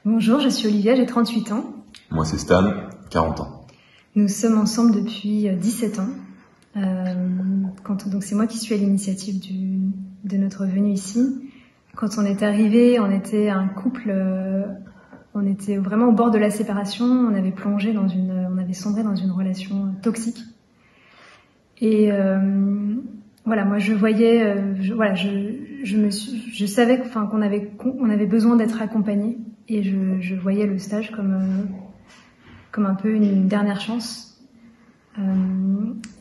Bonjour, je suis Olivia, j'ai 38 ans. Moi c'est Stan, 40 ans. Nous sommes ensemble depuis 17 ans. Donc c'est moi qui suis à l'initiative de notre venue ici. Quand on est arrivé, on était un couple, on était vraiment au bord de la séparation. On avait sombré dans une relation toxique. Et voilà, moi je voyais, je savais qu'on avait besoin d'être accompagnés. Et je voyais le stage comme un peu une dernière chance.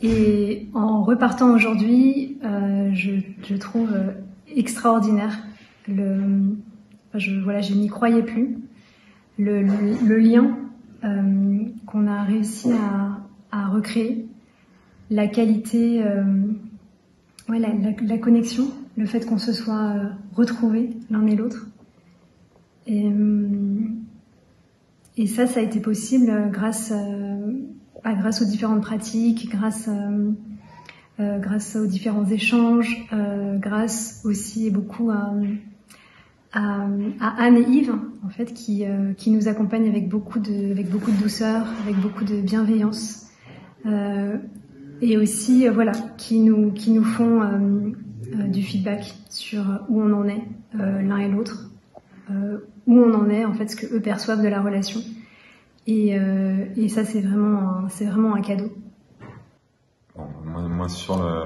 Et en repartant aujourd'hui, je trouve extraordinaire je n'y croyais plus. Le lien qu'on a réussi à recréer, la qualité, la connexion, le fait qu'on se soit retrouvés l'un et l'autre. Et ça a été possible grâce aux différentes pratiques, grâce aux différents échanges, grâce aussi beaucoup à Anne et Yves, en fait, qui nous accompagnent avec beaucoup de douceur, avec beaucoup de bienveillance, et aussi qui nous font du feedback sur où on en est l'un et l'autre. Où on en est, en fait, ce que eux perçoivent de la relation. Et ça, c'est vraiment un cadeau. Bon, moi sur le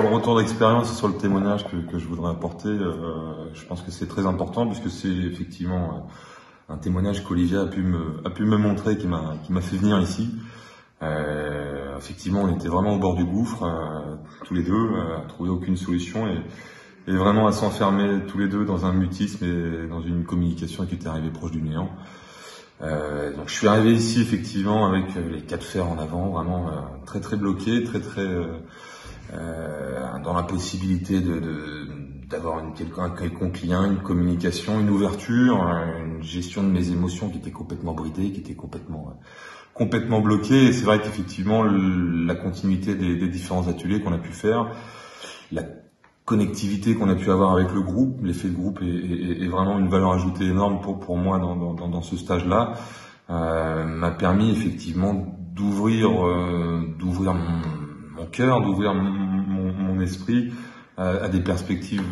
retour d'expérience et sur le témoignage que je voudrais apporter, je pense que c'est très important puisque c'est effectivement un témoignage qu'Olivia a pu me montrer, qui m'a fait venir ici. Effectivement, on était vraiment au bord du gouffre, tous les deux, à trouver aucune solution et vraiment à s'enfermer tous les deux dans un mutisme et dans une communication qui était arrivée proche du néant. Donc je suis arrivé ici effectivement avec les 4 fers en avant, vraiment très très bloqué, très dans la possibilité d'avoir un quelconque lien, une communication, une ouverture, une gestion de mes émotions qui était complètement bridée, qui était complètement bloquée. Et c'est vrai qu'effectivement la continuité des différents ateliers qu'on a pu faire, la connectivité qu'on a pu avoir avec le groupe, l'effet de groupe est vraiment une valeur ajoutée énorme pour moi dans ce stage-là, m'a permis effectivement d'ouvrir mon cœur, d'ouvrir mon esprit à des perspectives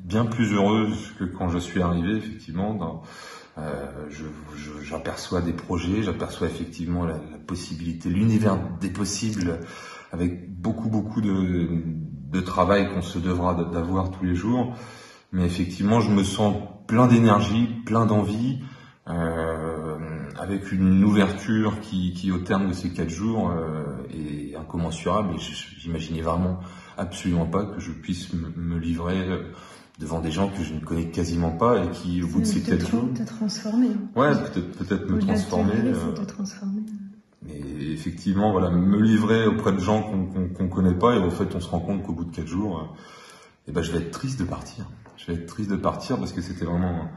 bien plus heureuses que quand je suis arrivé. Effectivement, j'aperçois des projets, j'aperçois effectivement la possibilité, l'univers des possibles, avec beaucoup de travail qu'on se devra d'avoir tous les jours. Mais effectivement, je me sens plein d'énergie, plein d'envie, avec une ouverture qui au terme de ces 4 jours est incommensurable. Et j'imaginais vraiment absolument pas que je puisse me livrer devant des gens que je ne connais quasiment pas et qui, au bout de ces 4 jours... Te transformer. Ouais, peut-être me transformer. Te transformer. Mais effectivement, voilà, me livrer auprès de gens qu'on connaît pas, et en fait, on se rend compte qu'au bout de 4 jours, je vais être triste de partir. Je vais être triste de partir parce que c'était vraiment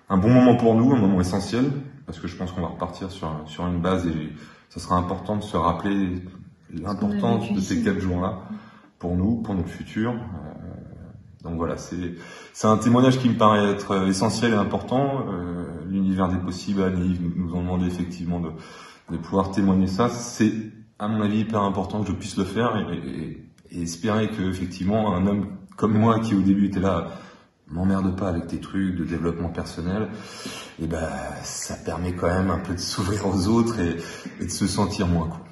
un bon moment pour nous, un moment essentiel, parce que je pense qu'on va repartir sur une base et ça sera important de se rappeler l'importance de ces 4 jours-là pour nous, pour notre futur. Donc voilà, c'est un témoignage qui me paraît être essentiel et important. L'univers des possibles, Anne et Yves nous ont demandé effectivement de pouvoir témoigner ça. C'est, à mon avis, hyper important que je puisse le faire et espérer que, effectivement, un homme comme moi, qui au début était là, m'emmerde pas avec tes trucs de développement personnel, ça permet quand même un peu de s'ouvrir aux autres et de se sentir moins, quoi.